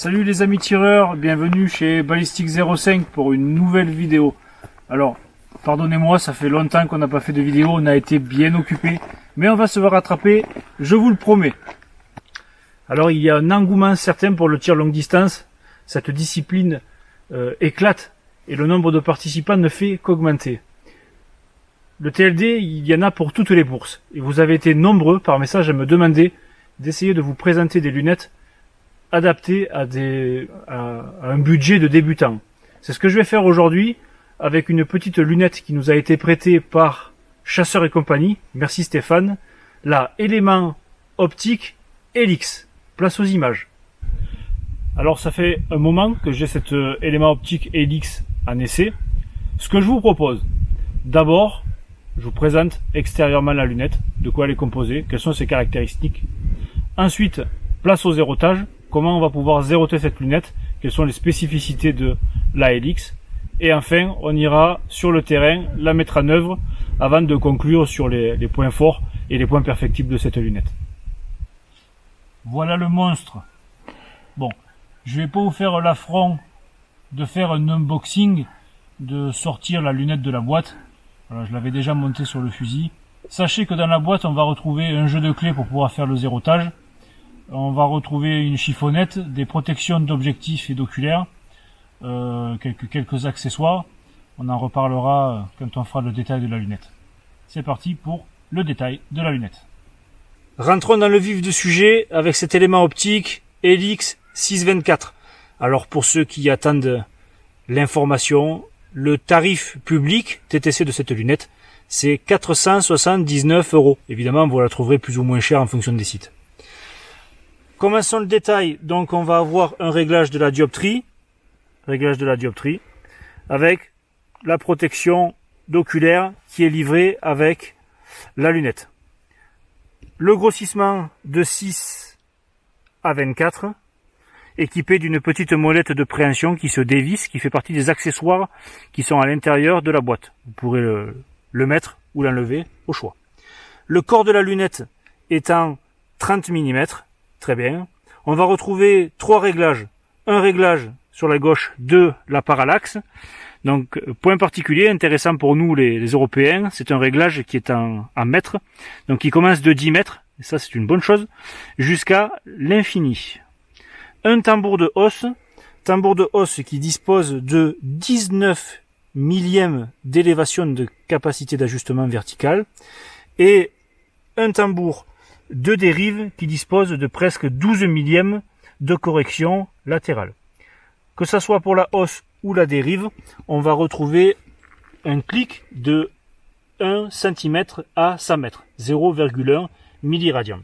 Salut les amis tireurs, bienvenue chez Ballistic 05 pour une nouvelle vidéo. Alors, pardonnez-moi, ça fait longtemps qu'on n'a pas fait de vidéo, on a été bien occupés, mais on va se rattraper, je vous le promets. Alors il y a un engouement certain pour le tir longue distance, cette discipline éclate et le nombre de participants ne fait qu'augmenter. Le TLD, il y en a pour toutes les bourses, et vous avez été nombreux par message à me demander d'essayer de vous présenter des lunettes adaptées à un budget de débutant. C'est ce que je vais faire aujourd'hui avec une petite lunette qui nous a été prêtée par Chasseur et compagnie. Merci Stéphane. La Element Optique Helix. Place aux images. Alors ça fait un moment que j'ai cette Element Optique Helix en essai. Ce que je vous propose, d'abord, je vous présente extérieurement la lunette, de quoi elle est composée, quelles sont ses caractéristiques. Ensuite, place au zérotage, comment on va pouvoir zéroter cette lunette, quelles sont les spécificités de la Helix. Et enfin, on ira sur le terrain, la mettre en œuvre, avant de conclure sur les points forts et les points perfectibles de cette lunette. Voilà le monstre. Bon, je vais pas vous faire l'affront de faire un unboxing, de sortir la lunette de la boîte. Voilà, je l'avais déjà montée sur le fusil. Sachez que dans la boîte, on va retrouver un jeu de clés pour pouvoir faire le zérotage. On va retrouver une chiffonnette, des protections d'objectifs et d'oculaires, quelques accessoires. On en reparlera quand on fera le détail de la lunette. C'est parti pour le détail de la lunette. Rentrons dans le vif du sujet avec cet élément optique Helix 624. Alors pour ceux qui attendent l'information, le tarif public TTC de cette lunette, c'est 479 €. Évidemment, vous la trouverez plus ou moins chère en fonction des sites. Commençons le détail. Donc on va avoir un réglage de la dioptrie, avec la protection d'oculaire qui est livrée avec la lunette. Le grossissement de 6 à 24, équipé d'une petite molette de préhension qui se dévisse, qui fait partie des accessoires qui sont à l'intérieur de la boîte. Vous pourrez le mettre ou l'enlever au choix. Le corps de la lunette est en 30 mm, très bien. On va retrouver 3 réglages. Un réglage sur la gauche de la parallaxe. Donc, point particulier, intéressant pour nous les Européens, c'est un réglage qui est en mètres, donc qui commence de 10 mètres, et ça c'est une bonne chose, jusqu'à l'infini. Un tambour de hausse qui dispose de 19 millièmes d'élévation de capacité d'ajustement vertical, et un tambour de dérive qui dispose de presque 12 millièmes de correction latérale. Que ça soit pour la hausse ou la dérive, on va retrouver un clic de 1 cm à 100 mètres, 0,1 milliradian.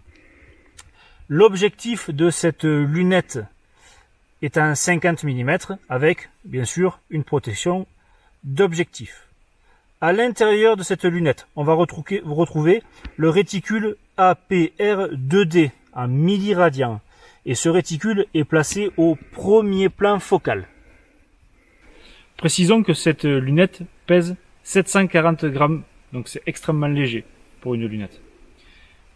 L'objectif de cette lunette est un 50 mm avec, bien sûr, une protection d'objectif. À l'intérieur de cette lunette, on va retrouver le réticule APR2D en milliradian. Et ce réticule est placé au premier plan focal. Précisons que cette lunette pèse 740 grammes, donc c'est extrêmement léger pour une lunette.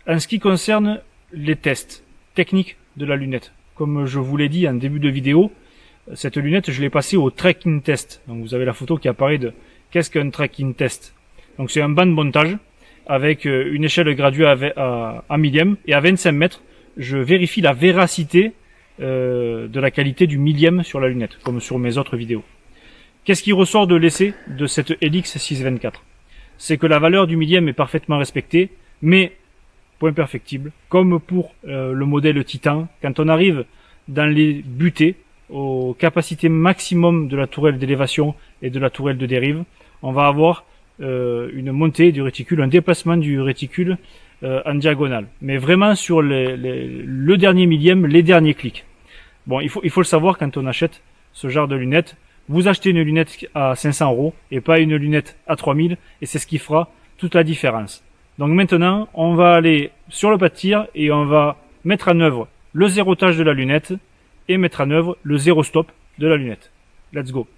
En ce qui concerne les tests techniques de la lunette, comme je vous l'ai dit en début de vidéo, cette lunette je l'ai passée au tracking test. Donc vous avez la photo qui apparaît de qu'est-ce qu'un tracking test. Donc c'est un banc de montage avec une échelle graduée à millième, et à 25 mètres, je vérifie la véracité de la qualité du millième sur la lunette, comme sur mes autres vidéos. Qu'est-ce qui ressort de l'essai de cette Helix 624? C'est que la valeur du millième est parfaitement respectée, mais, point perfectible, comme pour le modèle Titan, quand on arrive dans les butées, aux capacités maximum de la tourelle d'élévation et de la tourelle de dérive, on va avoir une montée du réticule, un déplacement du réticule en diagonale, mais vraiment sur le dernier millième, les derniers clics. Bon, il faut le savoir quand on achète ce genre de lunettes. Vous achetez une lunette à 500 € et pas une lunette à 3000, et c'est ce qui fera toute la différence. Donc maintenant, on va aller sur le pas de tir et on va mettre en œuvre le zérotage de la lunette et mettre en œuvre le zéro stop de la lunette. Let's go!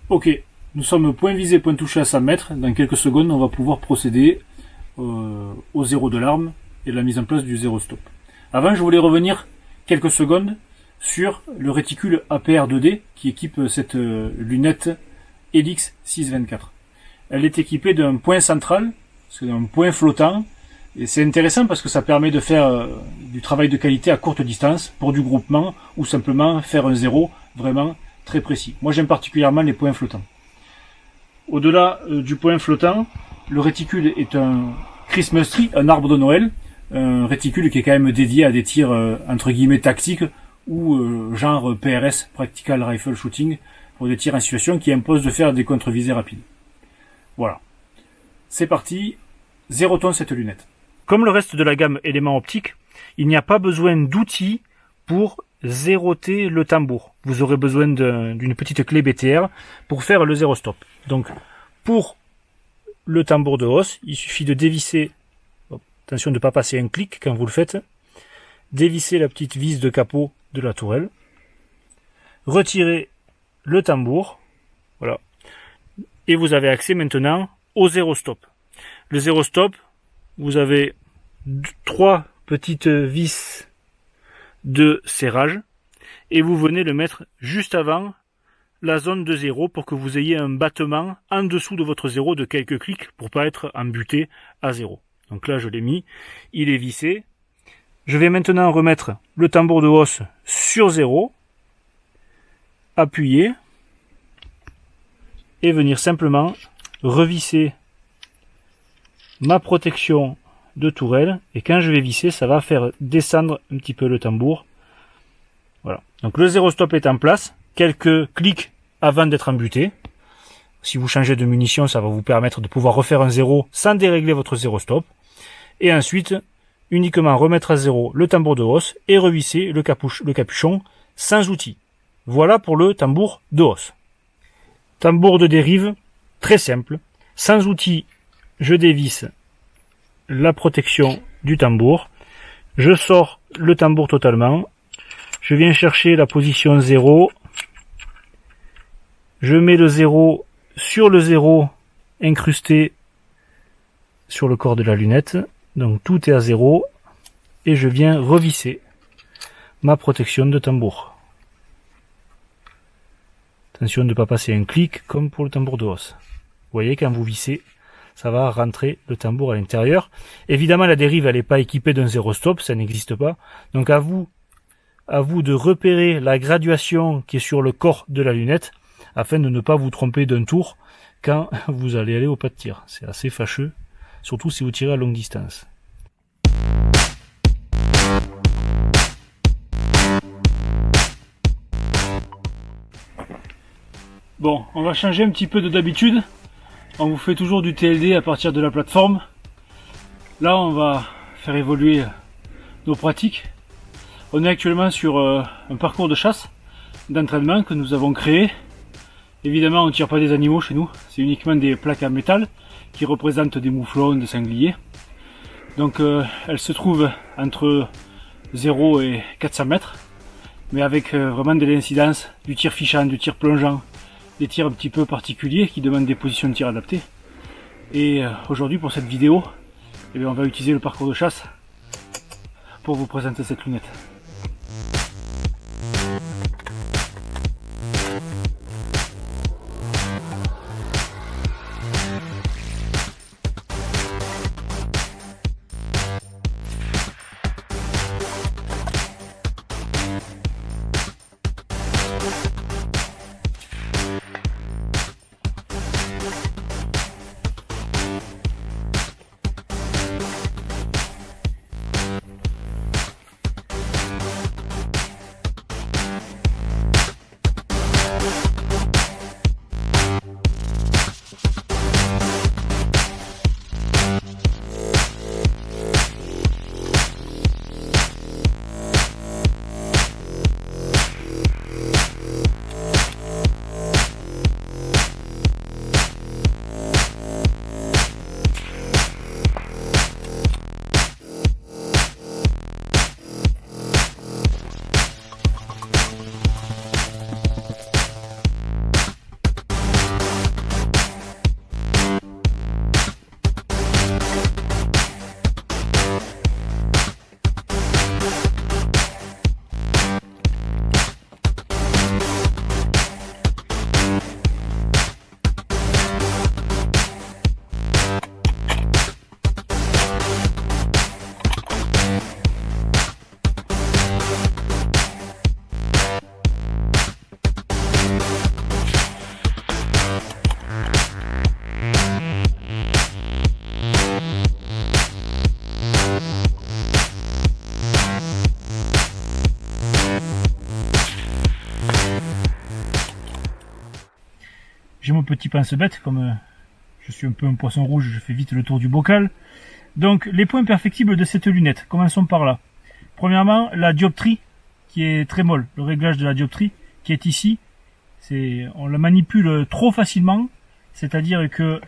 Ok, nous sommes point visé, point touché à 100 mètres. Dans quelques secondes, on va pouvoir procéder au zéro de l'arme et la mise en place du zéro stop. Avant, je voulais revenir quelques secondes sur le réticule APR-2D qui équipe cette lunette Helix 624. Elle est équipée d'un point central, c'est un point flottant, et c'est intéressant parce que ça permet de faire du travail de qualité à courte distance pour du groupement ou simplement faire un zéro vraiment très précis. Moi j'aime particulièrement les points flottants. Au-delà du point flottant, le réticule est un Christmas tree, un arbre de Noël, un réticule qui est quand même dédié à des tirs entre guillemets tactiques ou genre PRS, Practical Rifle Shooting, pour des tirs en situation qui imposent de faire des contre-visées rapides. Voilà. C'est parti, 0 tonnes cette lunette. Comme le reste de la gamme éléments optiques, il n'y a pas besoin d'outils pour zéroter le tambour. Vous aurez besoin d'une petite clé BTR pour faire le zéro stop. Donc, pour le tambour de hausse, il suffit de dévisser, attention de ne pas passer un clic quand vous le faites, dévisser la petite vis de capot de la tourelle, retirer le tambour, voilà, et vous avez accès maintenant au zéro stop. Le zéro stop, vous avez 3 petites vis de serrage et vous venez le mettre juste avant la zone de zéro pour que vous ayez un battement en dessous de votre zéro de quelques clics pour pas être embuté à zéro. Donc là je l'ai mis, il est vissé. Je vais maintenant remettre le tambour de hausse sur zéro, appuyer et venir simplement revisser ma protection de tourelle, et quand je vais visser, ça va faire descendre un petit peu le tambour. Voilà. Donc le zéro stop est en place, quelques clics avant d'être embuté. Si vous changez de munition, ça va vous permettre de pouvoir refaire un zéro sans dérégler votre zéro stop. Et ensuite, uniquement remettre à zéro le tambour de hausse et revisser le capuchon sans outil. Voilà pour le tambour de hausse. Tambour de dérive, très simple. Sans outil, je dévisse la protection du tambour. Je sors le tambour totalement. Je viens chercher la position 0. Je mets le 0 sur le 0 incrusté sur le corps de la lunette. Donc tout est à 0. Et je viens revisser ma protection de tambour. Attention de ne pas passer un clic comme pour le tambour de hausse. Vous voyez, quand vous vissez, ça va rentrer le tambour à l'intérieur. Évidemment, la dérive, elle n'est pas équipée d'un zéro stop, ça n'existe pas. Donc à vous de repérer la graduation qui est sur le corps de la lunette, afin de ne pas vous tromper d'un tour quand vous allez aller au pas de tir. C'est assez fâcheux, surtout si vous tirez à longue distance. Bon, on va changer un petit peu de d'habitude. On vous fait toujours du TLD à partir de la plateforme. Là, on va faire évoluer nos pratiques. On est actuellement sur un parcours de chasse, d'entraînement que nous avons créé. Évidemment, on ne tire pas des animaux chez nous. C'est uniquement des plaques en métal qui représentent des mouflons, des sangliers. Donc, elles se trouvent entre 0 et 400 mètres. Mais avec vraiment de l'incidence, du tir fichant, du tir plongeant, des tirs un petit peu particuliers qui demandent des positions de tir adaptées. Et aujourd'hui pour cette vidéo, eh bien, on va utiliser le parcours de chasse pour vous présenter cette lunette. j'ai mon petit pince-bête, comme je suis un peu un poisson rouge, je fais vite le tour du bocal. Donc, les points perfectibles de cette lunette, commençons par là. Premièrement, la dioptrie, qui est très molle, le réglage de la dioptrie, qui est ici, on la manipule trop facilement, c'est-à-dire que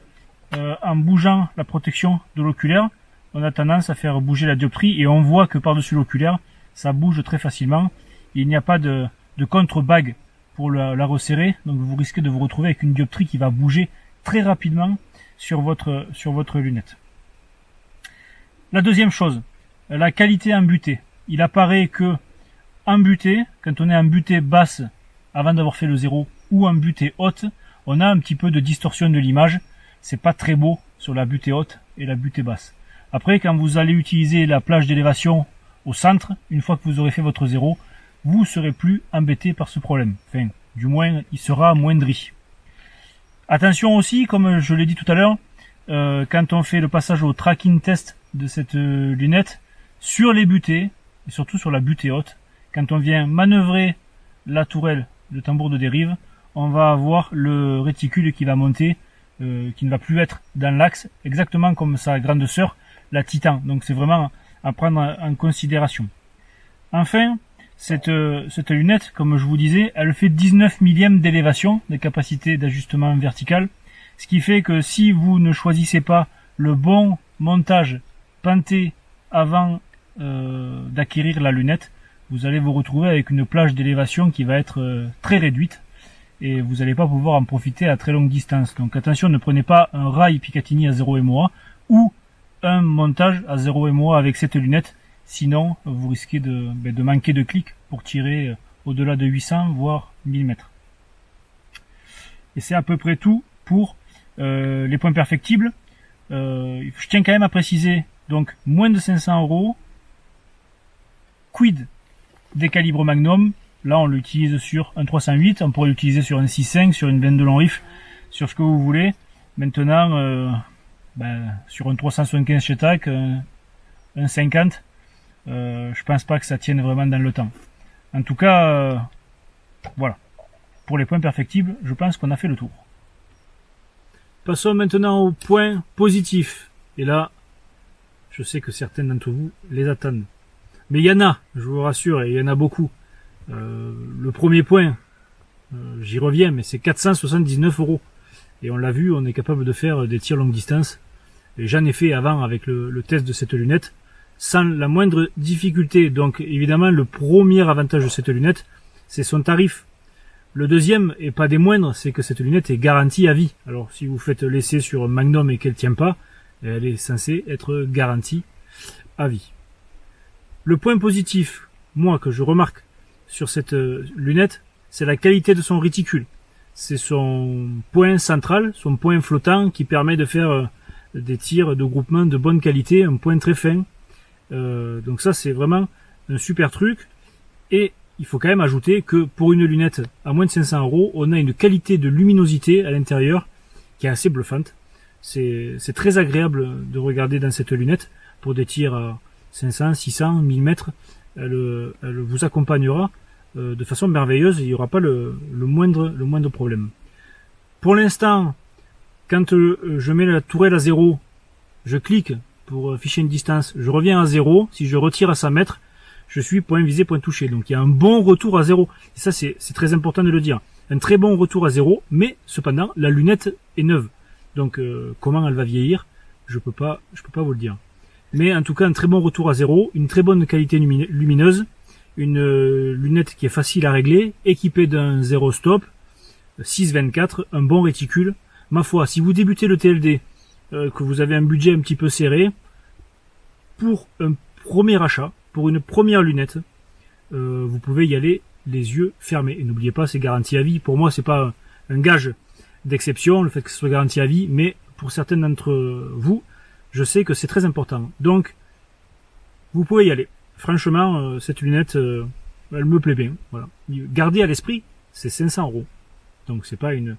en bougeant la protection de l'oculaire, on a tendance à faire bouger la dioptrie et on voit que par-dessus l'oculaire, ça bouge très facilement. Il n'y a pas de contre-bague pour la resserrer, donc vous risquez de vous retrouver avec une dioptrie qui va bouger très rapidement sur votre lunette. La deuxième chose, la qualité en butée. Il apparaît que en butée, quand on est en butée basse avant d'avoir fait le zéro ou en butée haute, on a un petit peu de distorsion de l'image. C'est pas très beau sur la butée haute et la butée basse. Après, quand vous allez utiliser la plage d'élévation au centre, une fois que vous aurez fait votre zéro, vous serez plus embêté par ce problème. Enfin, du moins, il sera amoindri. Attention aussi, comme je l'ai dit tout à l'heure, quand on fait le passage au tracking test de cette lunette, sur les butées, et surtout sur la butée haute, quand on vient manœuvrer la tourelle de tambour de dérive, on va avoir le réticule qui va monter, qui ne va plus être dans l'axe, exactement comme sa grande sœur, la Titan. Donc c'est vraiment à prendre en considération. Enfin, cette lunette, comme je vous disais, elle fait 19 millièmes d'élévation, de capacité d'ajustement vertical, ce qui fait que si vous ne choisissez pas le bon montage penté avant d'acquérir la lunette, vous allez vous retrouver avec une plage d'élévation qui va être très réduite et vous n'allez pas pouvoir en profiter à très longue distance. Donc attention, ne prenez pas un rail Picatinny à 0 MOA ou un montage à 0 MOA avec cette lunette, sinon vous risquez de manquer de clics pour tirer au-delà de 800 voire 1000 mètres. Et c'est à peu près tout pour les points perfectibles. Je tiens quand même à préciser, donc moins de 500 €, quid des calibres Magnum. Là on l'utilise sur un 308, on pourrait l'utiliser sur un 6.5, sur une 22 long rifle, sur ce que vous voulez. Maintenant sur un 375 chez TAC, un 50, je pense pas que ça tienne vraiment dans le temps. En tout cas, voilà. Pour les points perfectibles, je pense qu'on a fait le tour. Passons maintenant aux points positifs. Et là, je sais que certains d'entre vous les attendent. Mais il y en a, je vous rassure, et il y en a beaucoup. Le premier point, j'y reviens, mais c'est 479 €. Et on l'a vu, on est capable de faire des tirs longue distance. Et j'en ai fait avant avec le test de cette lunette, sans la moindre difficulté. Donc évidemment, le premier avantage de cette lunette, c'est son tarif. Le deuxième, et pas des moindres, c'est que cette lunette est garantie à vie. Alors si vous faites l'essai sur un Magnum et qu'elle tient pas, elle est censée être garantie à vie. Le point positif, moi, que je remarque sur cette lunette, c'est la qualité de son réticule. C'est son point central, son point flottant qui permet de faire des tirs de groupement de bonne qualité, un point très fin. Donc ça, c'est vraiment un super truc. Et il faut quand même ajouter que pour une lunette à moins de 500 €, on a une qualité de luminosité à l'intérieur qui est assez bluffante. C'est très agréable de regarder dans cette lunette pour des tirs à 500, 600, 1000 mètres. Elle vous accompagnera de façon merveilleuse et il n'y aura pas le moindre problème. Pour l'instant, quand je mets la tourelle à 0, je clique pour afficher une distance, je reviens à 0, si je retire à 100 mètres, je suis point visé, point touché. Donc il y a un bon retour à 0. Et ça, c'est très important de le dire. Un très bon retour à 0, mais cependant, la lunette est neuve. Donc comment elle va vieillir, je peux pas vous le dire. Mais en tout cas, un très bon retour à 0, une très bonne qualité lumineuse, une lunette qui est facile à régler, équipée d'un 0 stop, 6-24, un bon réticule. Ma foi, si vous débutez le TLD, que vous avez un budget un petit peu serré, pour un premier achat, pour une première lunette, vous pouvez y aller les yeux fermés. Et n'oubliez pas, c'est garanti à vie. Pour moi, c'est pas un gage d'exception, le fait que ce soit garanti à vie, mais pour certains d'entre vous, je sais que c'est très important. Donc, vous pouvez y aller. Franchement, cette lunette, elle me plaît bien. Voilà. Gardez à l'esprit, c'est 500 €. Donc, c'est pas une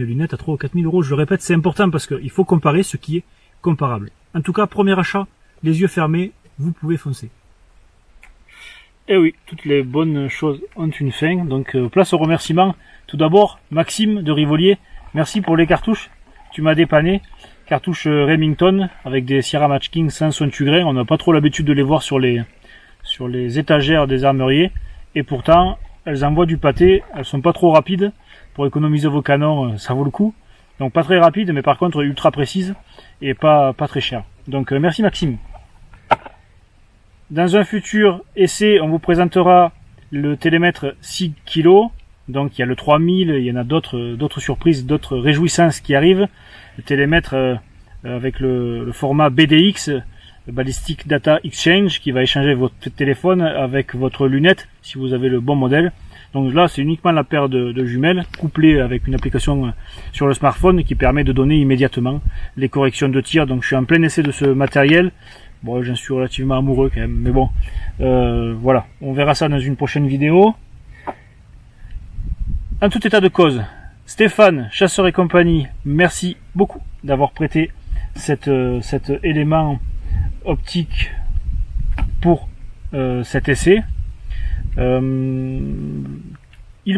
lunette à 3 ou 4 000 €. Je le répète, c'est important parce qu'il faut comparer ce qui est comparable. En tout cas, premier achat, les yeux fermés, vous pouvez foncer. Eh oui, toutes les bonnes choses ont une fin. Donc, place aux remerciements. Tout d'abord, Maxime de Rivolier, merci pour les cartouches. Tu m'as dépanné. Cartouches Remington avec des Sierra Match King 168 grains. On n'a pas trop l'habitude de les voir sur les étagères des armuriers. Et pourtant, elles envoient du pâté. Elles sont pas trop rapides. Pour économiser vos canons, ça vaut le coup. Donc pas très rapide, mais par contre ultra précise et pas très cher. Donc merci Maxime. Dans un futur essai, on vous présentera le télémètre 6 kg. Donc il y a le 3000, il y en a d'autres surprises, d'autres réjouissances qui arrivent. Le télémètre avec le format BDX, Ballistic Data Exchange, qui va échanger votre téléphone avec votre lunette si vous avez le bon modèle. Donc là, c'est uniquement la paire de jumelles couplée avec une application sur le smartphone qui permet de donner immédiatement les corrections de tir. Donc je suis en plein essai de ce matériel. Bon, j'en suis relativement amoureux quand même, mais bon, voilà, on verra ça dans une prochaine vidéo. En tout état de cause, Stéphane, Chasseur et compagnie, merci beaucoup d'avoir prêté cet élément optique pour cet essai. Il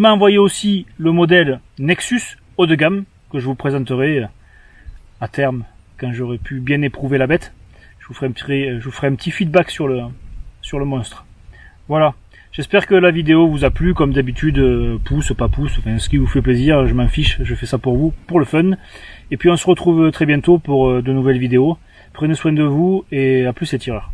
m'a envoyé aussi le modèle Nexus haut de gamme que je vous présenterai à terme quand j'aurai pu bien éprouver la bête. Je vous ferai un petit feedback sur le monstre. Voilà. J'espère que la vidéo vous a plu. Comme d'habitude, pouce, pas pouce, enfin, ce qui vous fait plaisir, je m'en fiche. Je fais ça pour vous, pour le fun. Et puis on se retrouve très bientôt pour de nouvelles vidéos. Prenez soin de vous et à plus les tireurs.